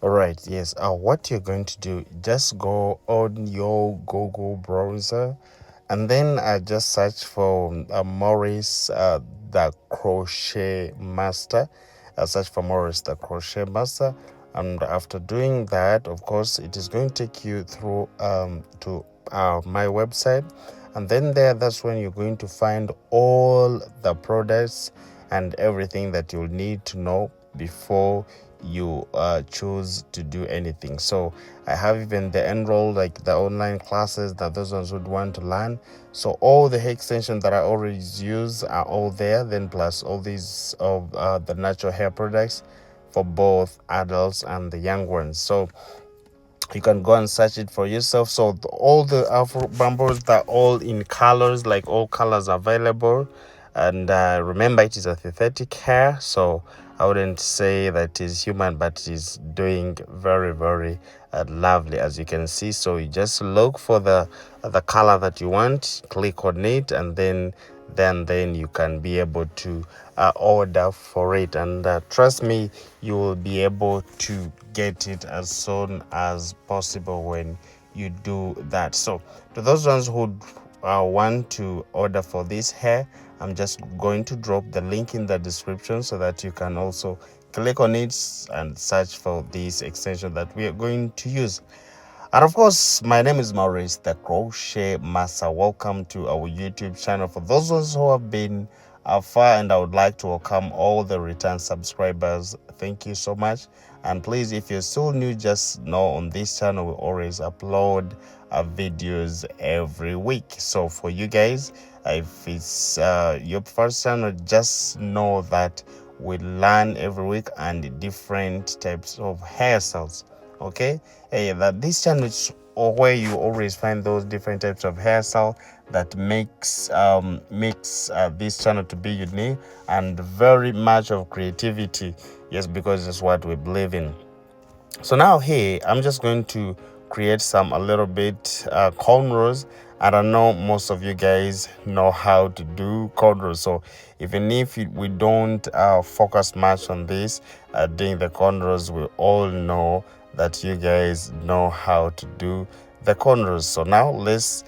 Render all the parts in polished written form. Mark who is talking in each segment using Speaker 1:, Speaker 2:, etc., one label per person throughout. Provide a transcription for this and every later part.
Speaker 1: Alright, yes. What you're going to do, just go on your Google browser and then just search for Maurice the Crochet Master. Search for Maurice the Crochet Master, and after doing that, of course, it is going to take you through to my website, and then that's when you're going to find all the products and everything that you'll need to know before you choose to do anything. So I have even the enroll, like the online classes that those ones would want to learn. So all the hair extensions that I already use are all there, then plus all these of the natural hair products for both adults and the young ones. So you can go and search it for yourself. So all the Afro bambos, they're all in colors, like all colors available. And remember, it is a synthetic hair, so I wouldn't say that is human, but it is doing very, very lovely, as you can see. So you just look for the color that you want, click on it, and then you can be able to order for it. And trust me, you will be able to get it as soon as possible when you do that. So to those ones who want to order for this hair, I'm just going to drop the link in the description so that you can also click on it and search for this extension that we are going to use. And of course, my name is Maurice the Crochet Master. Welcome to our YouTube channel. For those ones who have been far, and I would like to welcome all the return subscribers. Thank you so much. And please, if you're still new, just know on this channel we always upload videos every week. So for you guys, if it's your first channel, just know that we learn every week and different types of hairstyles. Okay, that this channel is where you always find those different types of hairstyle that makes this channel to be unique and very much of creativity. Yes, because it's what we believe in. So now here I'm just going to create a little bit cornrows, and I know most of you guys know how to do cornrows. So even if we don't focus much on this doing the cornrows, we all know that you guys know how to do the cornrows. So now let's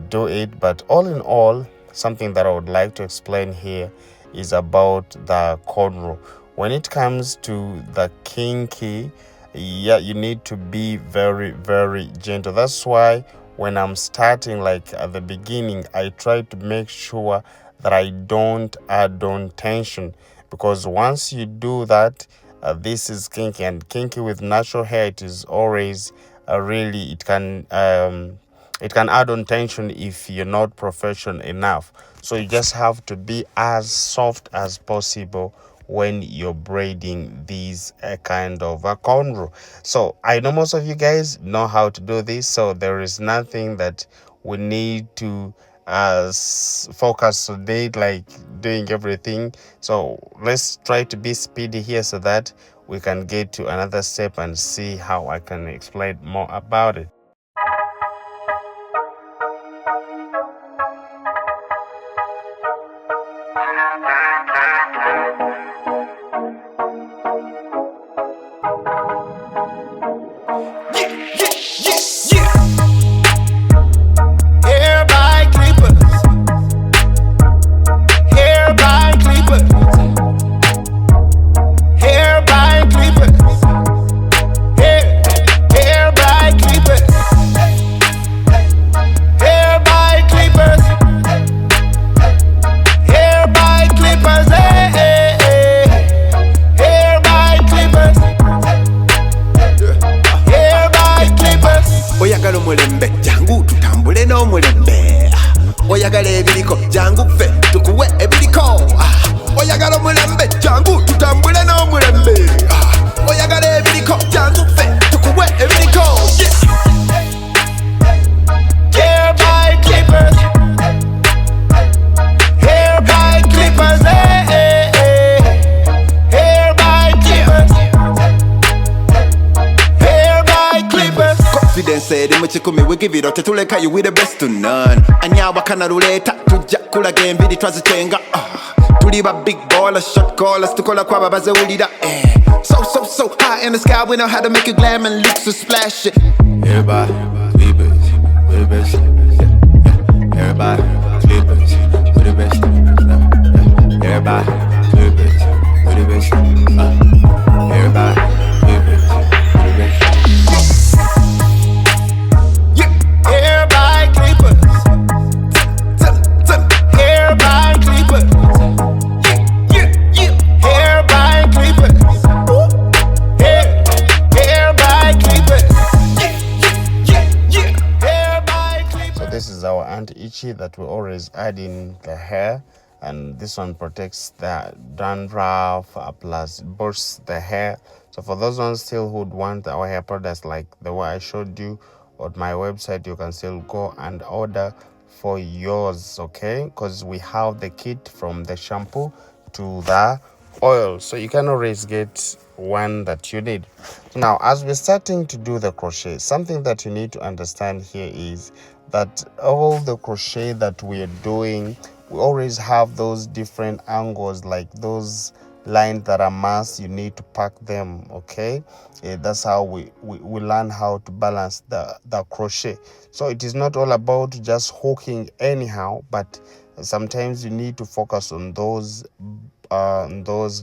Speaker 1: do it. But all in all, something that I would like to explain here is about the cornrow. When it comes to the kinky, yeah, you need to be very, very gentle. That's why when I'm starting, like at the beginning, I try to make sure that I don't add on tension, because once you do that, this is kinky, and kinky with natural hair, it is always really, it can add on tension if you're not professional enough. So you just have to be as soft as possible when you're braiding these kind of cornrow. So I know most of you guys know how to do this, so there is nothing that we need to focus on it, like doing everything. So let's try to be speedy here so that we can get to another step and see how I can explain more about it.
Speaker 2: Hair by clippers. said we give it out tetuleka you with the best to none anyawa kana ruleta tujja kula game bidi twazitenga tuli ba big ballers shot callers tukola kwa babaze ulida so high in the sky we know how to make it glam and look so splashy everybody sleepers with the best everybody sleepers with the best everybody sleepers with the best everybody
Speaker 1: Itchy that we always add in the hair, and this one protects the dandruff plus bursts the hair. So for those ones still who would want our hair products like the way I showed you on my website, you can still go and order for yours, okay? Because we have the kit from the shampoo to the oil, so you can always get one that you need. Now as we're starting to do the crochet, something that you need to understand here is that all the crochet that we are doing, we always have those different angles, like those lines that are masked, you need to pack them, okay? That's how we learn how to balance the crochet. So it is not all about just hooking anyhow, but sometimes you need to focus on those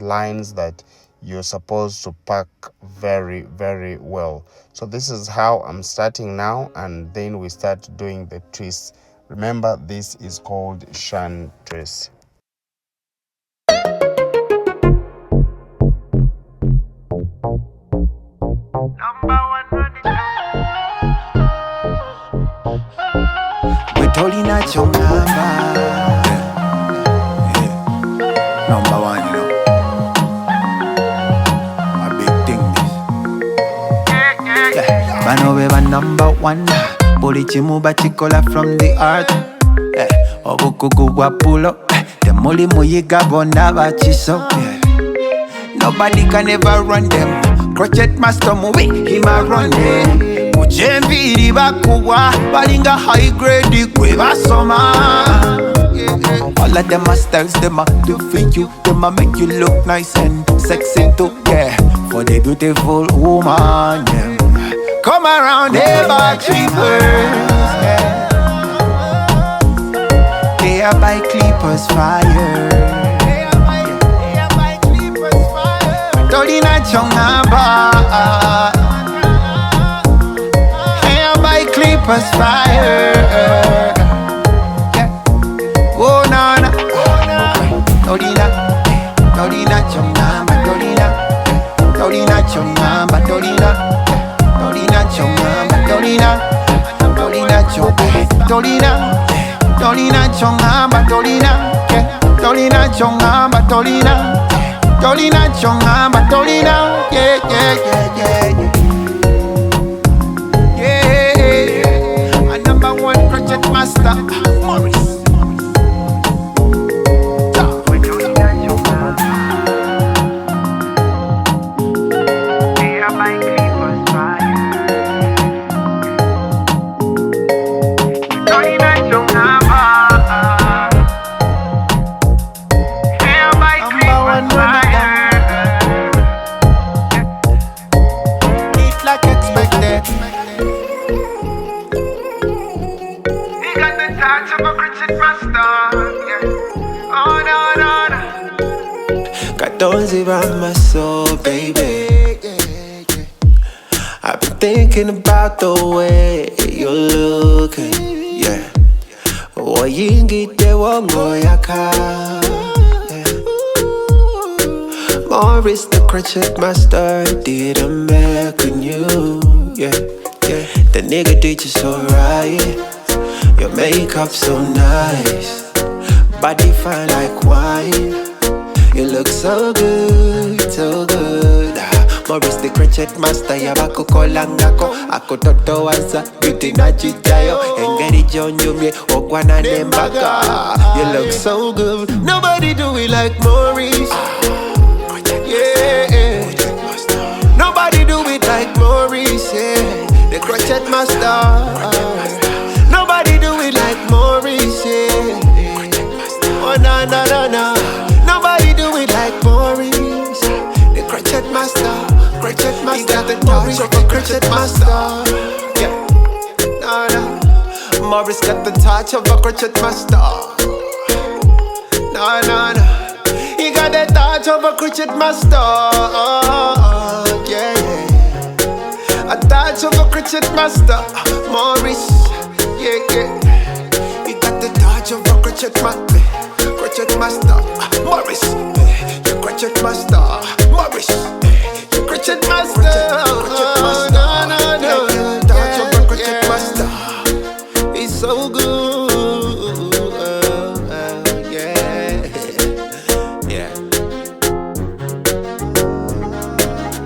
Speaker 1: lines that you're supposed to pack very, very well. So this is how I'm starting now, and then we start doing the twists. Remember, this is called SHAN twist.
Speaker 2: We're totally not your number. Number one, you know. Bano beba number one. Boli chimu bachikola from the art. Obukugu wa pulo. The moli muyiga bona bachiso. Nobody can ever run them. Crochet master movie, him a run them. Ujembi ribakuwa, balinga high grade kweva soma. All of them are styles, them are do for you. Them are make you look nice and sexy too, yeah. For the beautiful woman, yeah. Come around here by creepers, yeah. They are by clippers fire. Dolina chongaba. They are by clippers fire. Yeah. Oh na na. Dolina chongaba. Dolina chongaba. Dolina chongamba, Dolina chongamba, yeah. A number one crochet master, Morris. Don't zip around my soul, baby. I've been thinking about the way you're looking, yeah. Oh, you get the one boy I can. Morris, the crochet master, did a make on you, yeah. The nigga did you so right. Your makeup so nice, body fine like wine. You look so good, so good. Morris the crochet master, yabako kolangako. Ako toto waza, beauty na chichayo. Engeri jonyumye, okwana nembaga. You look so good, nobody do it like Morris. Yeah, nobody do it like Morris, yeah. The crochet master. Nobody do it like Maurice, yeah. Oh no no no no. Nobody do it like Maurice. The crochet master, crochet master. He got the touch of a crochet master. Yeah, no no. Maurice got the touch of a crochet master. No no no. He got the touch of a crochet master. Yeah yeah. A touch of a crochet master, Maurice. Yeah yeah. He got the touch of a crochet master. Crochet master, Maurice. You crochet master, Maurice. You crochet master, crochet master. No, no, no. Touch of a crochet master. He's so good. Yeah, yeah.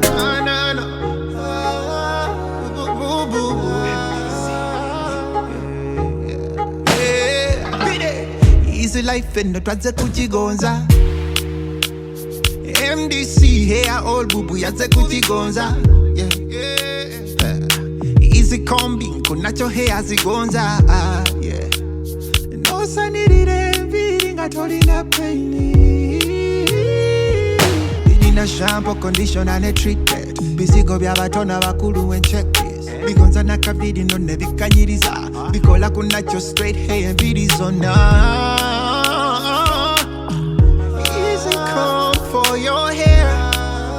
Speaker 2: No, no, no. Boo, boo, boo. Easy life and no twaze kuchigonza. MDC hair all bubu yaze kuchigonza. Yeah, yeah. Easy combing kunacho hair zigonza. Yeah. No sanity feeling at all in a pain. In a shampoo condition and a treatment. Busy go bya batona bakulu and check this. Bigonza nakavidi no nebikanyiriza. Bikola kunacho straight hair and bidizona. For your hair,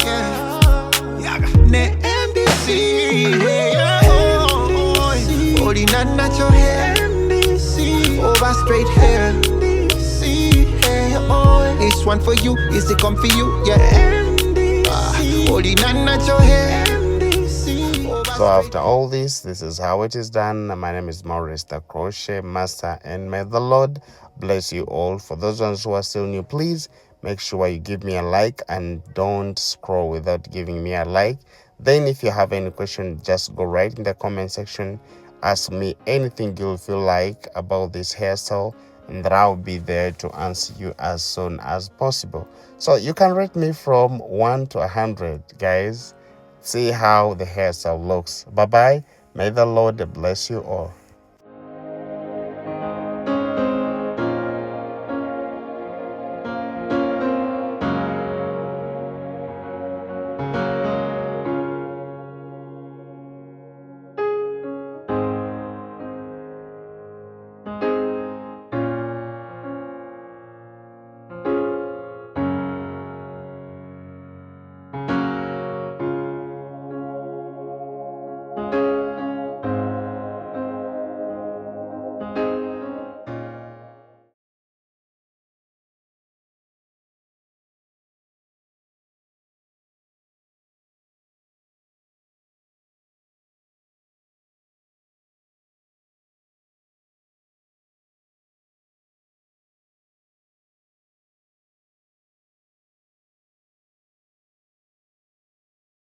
Speaker 2: yeah. Ne MDC, yeah. Holding on natural hair, MDC. Over straight hair, MDC. Hair oil. It's one for you, is it come for you, yeah. MDC. Holding on natural hair, MDC.
Speaker 1: So after all this is how it is done. My name is Maurice, the crochet master, and may the Lord bless you all. For those ones who are still new, please make sure you give me a like and don't scroll without giving me a like. Then if you have any question, just go right in the comment section. Ask me anything you feel like about this hairstyle, and I'll be there to answer you as soon as possible. So you can rate me from 1 to 100, guys. See how the hairstyle looks. Bye bye. May the Lord bless you all.